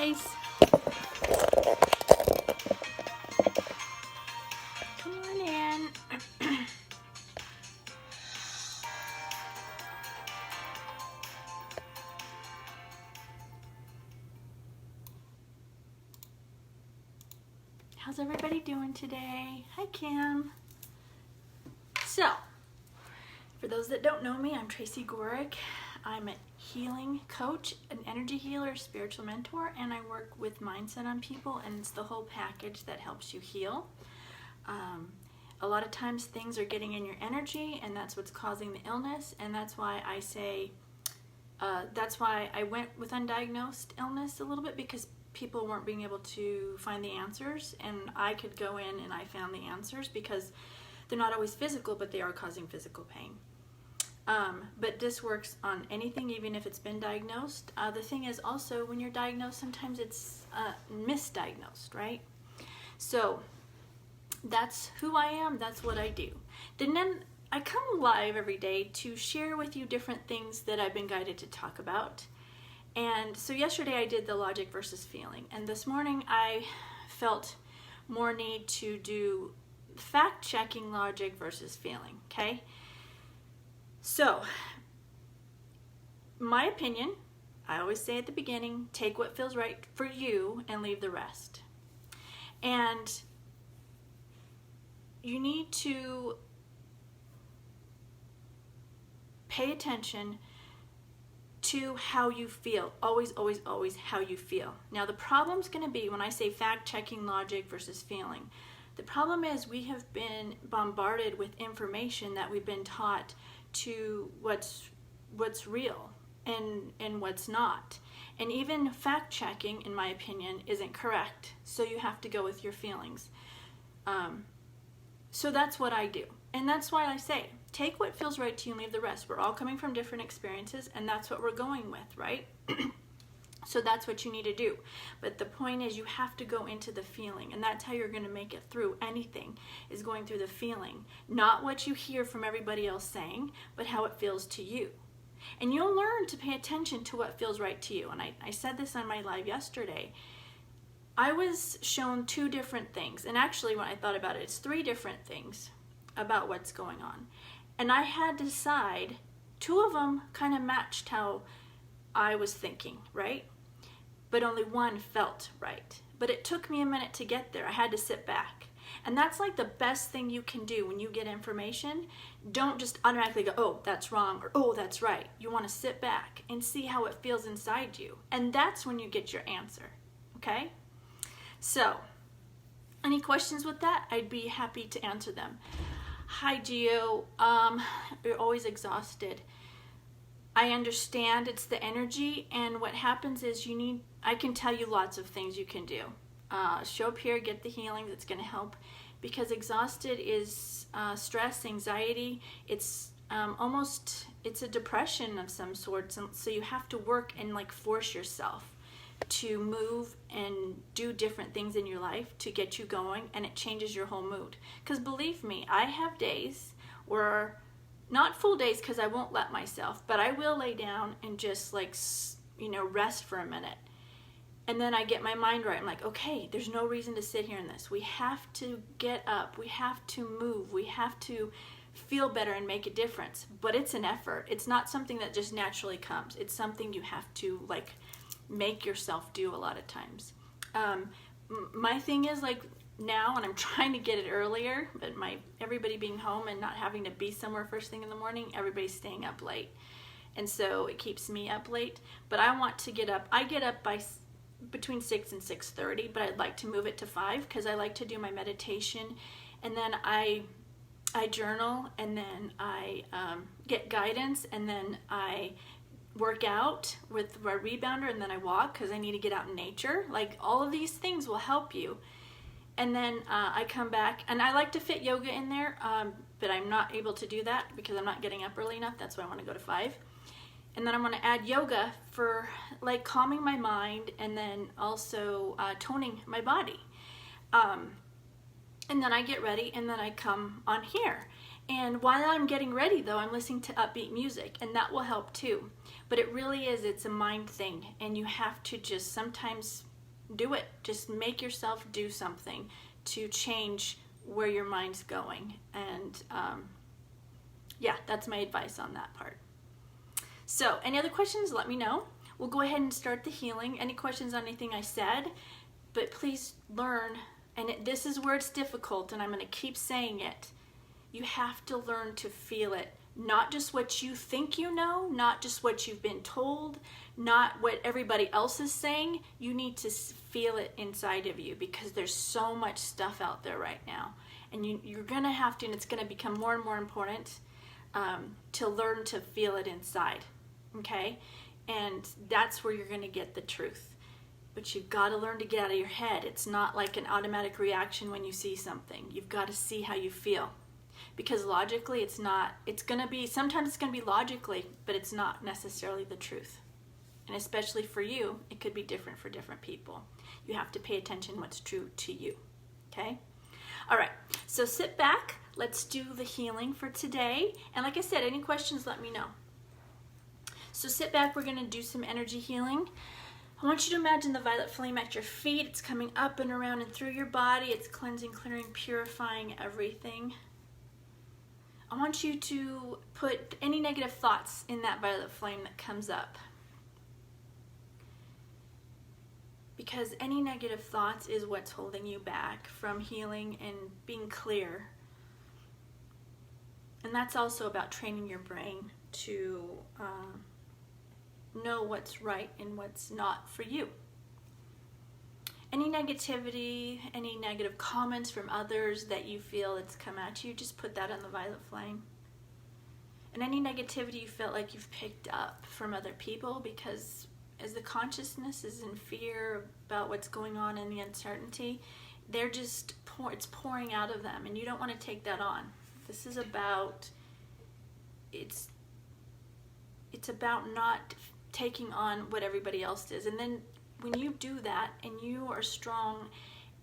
guys. Come on in. How's everybody doing today? Hi, Kim. So, for those that don't know me, I'm Tracy Gorick. I'm a healing coach, an energy healer, spiritual mentor, and I work with mindset on people, and it's the whole package that helps you heal. A lot of times things are getting in your energy, and that's what's causing the illness, and that's why I say, that's why I went with undiagnosed illness a little bit, because people weren't being able to find the answers, and I could go in and I found the answers because they're not always physical, but they are causing physical pain. But this works on anything, even if it's been diagnosed. The thing is also, when you're diagnosed, sometimes it's misdiagnosed, right? So that's who I am, that's what I do. Then I come live every day to share with you different things that I've been guided to talk about. And so yesterday I did the logic versus feeling, and this morning I felt more need to do fact-checking logic versus feeling, okay? So, my opinion, I always say at the beginning, take what feels right for you and leave the rest. And you need to pay attention to how you feel. Always, always, always how you feel. Now, the problem's going to be when I say fact-checking logic versus feeling. The problem is we have been bombarded with information that we've been taught to what's real and what's not. And even fact-checking, in my opinion, isn't correct. So you have to go with your feelings. So that's what I do. And that's why I say, take what feels right to you and leave the rest. We're all coming from different experiences, and that's what we're going with, right? So that's what you need to do. But the point is, you have to go into the feeling, and that's how you're going to make it through anything, is going through the feeling. Not what you hear from everybody else saying, but how it feels to you. And you'll learn to pay attention to what feels right to you. And I said this on my live yesterday. I was shown two different things, and actually when I thought about it, it's three different things about what's going on. And I had to decide, two of them kind of matched how I was thinking, right? But only one felt right. But it took me a minute to get there. I had to sit back. And that's like the best thing you can do when you get information. Don't just automatically go, oh, that's wrong, or oh, that's right. You want to sit back and see how it feels inside you. And that's when you get your answer, okay? So, any questions with that? I'd be happy to answer them. Hi, Gio. You're always exhausted. I understand it's the energy, and what happens is I can tell you lots of things you can do. Show up here, get the healing that's going to help, because exhausted is stress, anxiety. It's it's a depression of some sort, so you have to work and like force yourself to move and do different things in your life to get you going, and it changes your whole mood. Because believe me, I have days where, not full days because I won't let myself, but I will lay down and just like, rest for a minute. And then I get my mind right. I'm like, okay, there's no reason to sit here in this. We have to get up. We have to move. We have to feel better and make a difference. But it's an effort. It's not something that just naturally comes. It's something you have to like make yourself do a lot of times. My thing is like now, and I'm trying to get it earlier, but everybody being home and not having to be somewhere first thing in the morning, everybody's staying up late. And so it keeps me up late. But I want to get up. I get up by between 6 and 6:30, but I'd like to move it to 5 because I like to do my meditation, and then I journal, and then I get guidance, and then I work out with my rebounder, and then I walk because I need to get out in nature. Like, all of these things will help you. And then I come back, and I like to fit yoga in there, but I'm not able to do that because I'm not getting up early enough. That's why I want to go to 5. And then I'm going to add yoga for like calming my mind, and then also toning my body. And then I get ready, and then I come on here. And while I'm getting ready, though, I'm listening to upbeat music, and that will help too. But it really is, it's a mind thing, and you have to just sometimes Do it. Just make yourself do something to change where your mind's going. And yeah, that's my advice on that part. So any other questions, let me know. We'll go ahead and start the healing. Any questions on anything I said? But please learn, and this is where it's difficult, and I'm going to keep saying it. You have to learn to feel it. Not just what you think you know, not just what you've been told, not what everybody else is saying. You need to feel it inside of you, because there's so much stuff out there right now. And you're going to have to, and it's going to become more and more important to learn to feel it inside. Okay? And that's where you're going to get the truth. But you've got to learn to get out of your head. It's not like an automatic reaction when you see something. You've got to see how you feel. Because logically, it's not, it's going to be, sometimes it's going to be logically, but it's not necessarily the truth. And especially for you, it could be different for different people. You have to pay attention what's true to you. Okay? All right. So sit back. Let's do the healing for today. And like I said, any questions, let me know. So sit back. We're going to do some energy healing. I want you to imagine the violet flame at your feet. It's coming up and around and through your body. It's cleansing, clearing, purifying everything. I want you to put any negative thoughts in that violet flame that comes up. Because any negative thoughts is what's holding you back from healing and being clear. And that's also about training your brain to know what's right and what's not for you. Any negativity, any negative comments from others that you feel it's come at you, just put that on the violet flame. And any negativity you felt like you've picked up from other people, because as the consciousness is in fear about what's going on and the uncertainty, they're just it's pouring out of them, and you don't want to take that on. This is about, it's about not taking on what everybody else does. And then when you do that and you are strong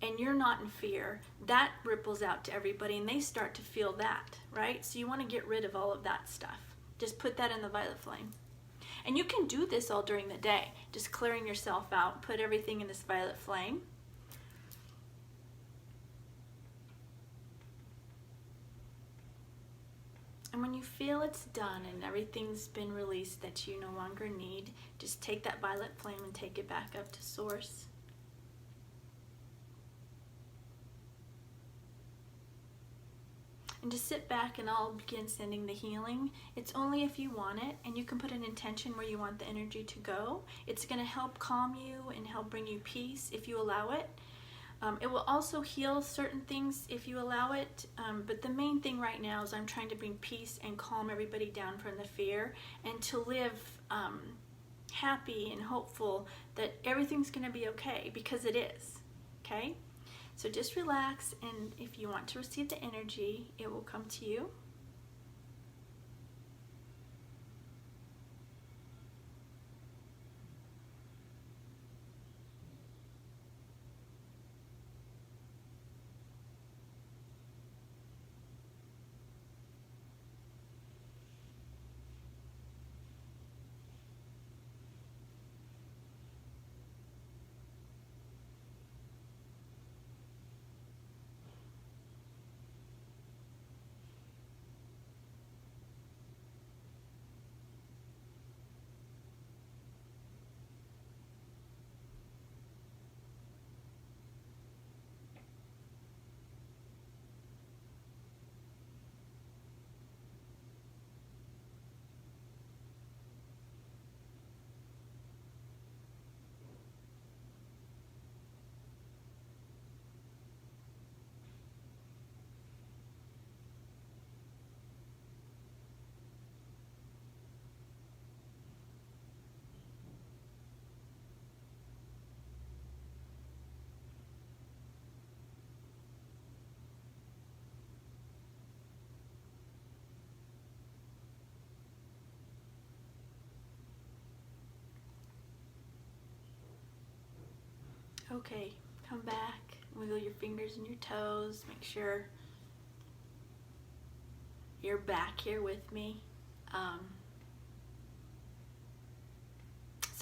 and you're not in fear, that ripples out to everybody and they start to feel that, right? So you want to get rid of all of that stuff. Just put that in the violet flame. And you can do this all during the day, just clearing yourself out, put everything in this violet flame. And when you feel it's done and everything's been released that you no longer need, just take that violet flame and take it back up to source. And just sit back and I'll begin sending the healing. It's only if you want it, and you can put an intention where you want the energy to go. It's going to help calm you and help bring you peace if you allow it. It will also heal certain things if you allow it, but the main thing right now is I'm trying to bring peace and calm everybody down from the fear, and to live happy and hopeful that everything's going to be okay, because it is, okay? So just relax, and if you want to receive the energy, it will come to you. Okay, come back, wiggle your fingers and your toes, make sure you're back here with me.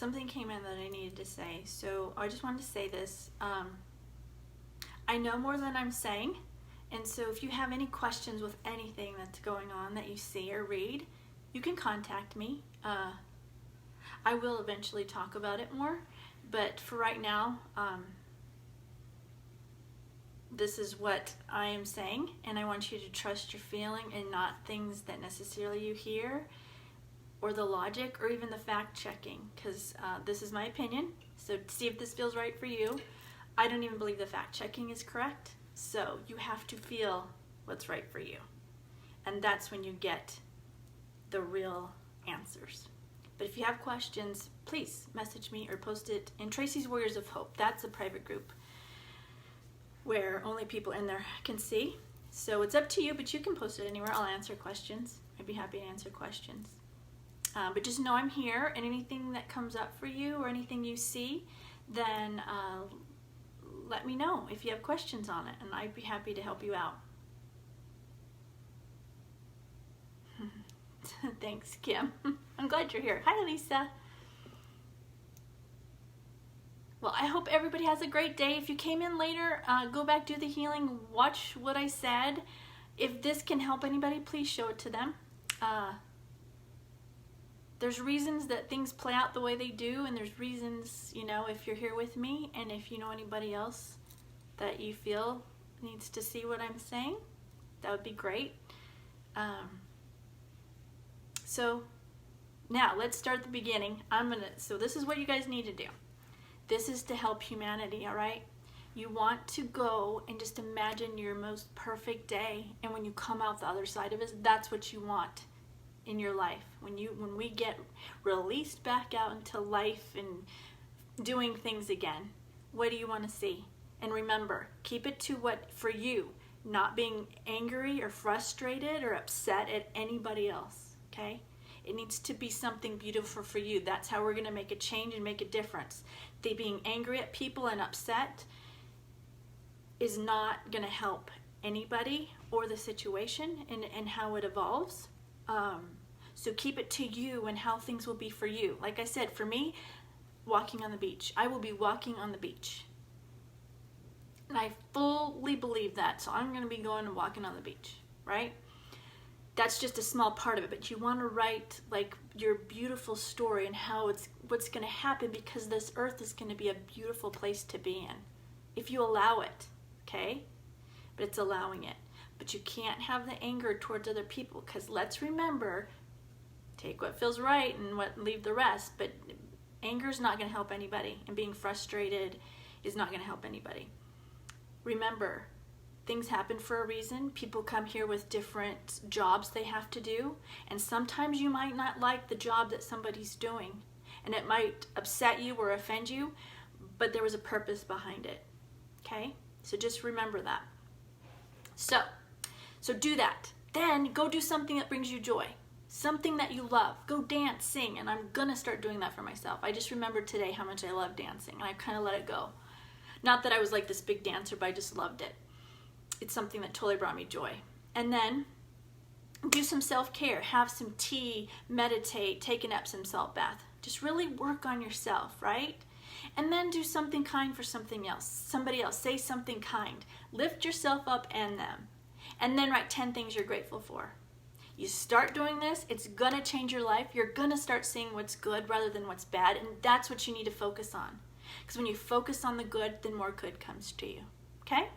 something came in that I needed to say. So I just wanted to say this. I know more than I'm saying. And so if you have any questions with anything that's going on that you see or read, you can contact me. I will eventually talk about it more. But for right now, this is what I am saying. And I want you to trust your feeling and not things that necessarily you hear, or the logic, or even the fact checking, because this is my opinion. So see if this feels right for you. I don't even believe the fact checking is correct. So you have to feel what's right for you. And that's when you get the real answers. But if you have questions, please message me or post it in Tracy's Warriors of Hope. That's a private group where only people in there can see. So it's up to you, but you can post it anywhere. I'll answer questions. I'd be happy to answer questions. But just know I'm here, and anything that comes up for you or anything you see, then let me know if you have questions on it, and I'd be happy to help you out. Thanks, Kim. I'm glad you're here. Hi, Lisa. Well, I hope everybody has a great day. If you came in later, go back, do the healing, watch what I said. If this can help anybody, please show it to them. There's reasons that things play out the way they do, and there's reasons, you know, if you're here with me, and if you know anybody else that you feel needs to see what I'm saying, that would be great. So now let's start the beginning. So this is what you guys need to do. This is to help humanity, all right? You want to go and just imagine your most perfect day, and when you come out the other side of it, that's what you want in your life. When we get released back out into life and doing things again, what do you want to see? And remember, keep it to what for you, not being angry or frustrated or upset at anybody else, okay? It needs to be something beautiful for you. That's how we're going to make a change and make a difference. Being angry at people and upset is not going to help anybody or the situation and how it evolves. So keep it to you and how things will be for you. Like I said, for me, walking on the beach. I will be walking on the beach. And I fully believe that. So I'm going to be going and walking on the beach, right? That's just a small part of it. But you want to write like your beautiful story and how what's going to happen, because this earth is going to be a beautiful place to be in. If you allow it, okay? But it's allowing it. But you can't have the anger towards other people, because let's remember, take what feels right and leave the rest. But anger is not going to help anybody, and being frustrated is not going to help anybody. Remember, things happen for a reason. People come here with different jobs they have to do, and sometimes you might not like the job that somebody's doing, and it might upset you or offend you, but there was a purpose behind it, okay? So just remember that. So do that. Then go do something that brings you joy. Something that you love. Go dance, sing, and I'm going to start doing that for myself. I just remembered today how much I love dancing, and I kind of let it go. Not that I was like this big dancer, but I just loved it. It's something that totally brought me joy. And then do some self-care. Have some tea, meditate, take an Epsom salt bath. Just really work on yourself, right? And then do something kind for something else. Somebody else. Say something kind. Lift yourself up and them. And then write 10 things you're grateful for. You start doing this, it's going to change your life. You're going to start seeing what's good rather than what's bad. And that's what you need to focus on. Because when you focus on the good, then more good comes to you. Okay?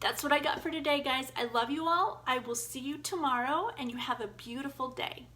That's what I got for today, guys. I love you all. I will see you tomorrow, and you have a beautiful day.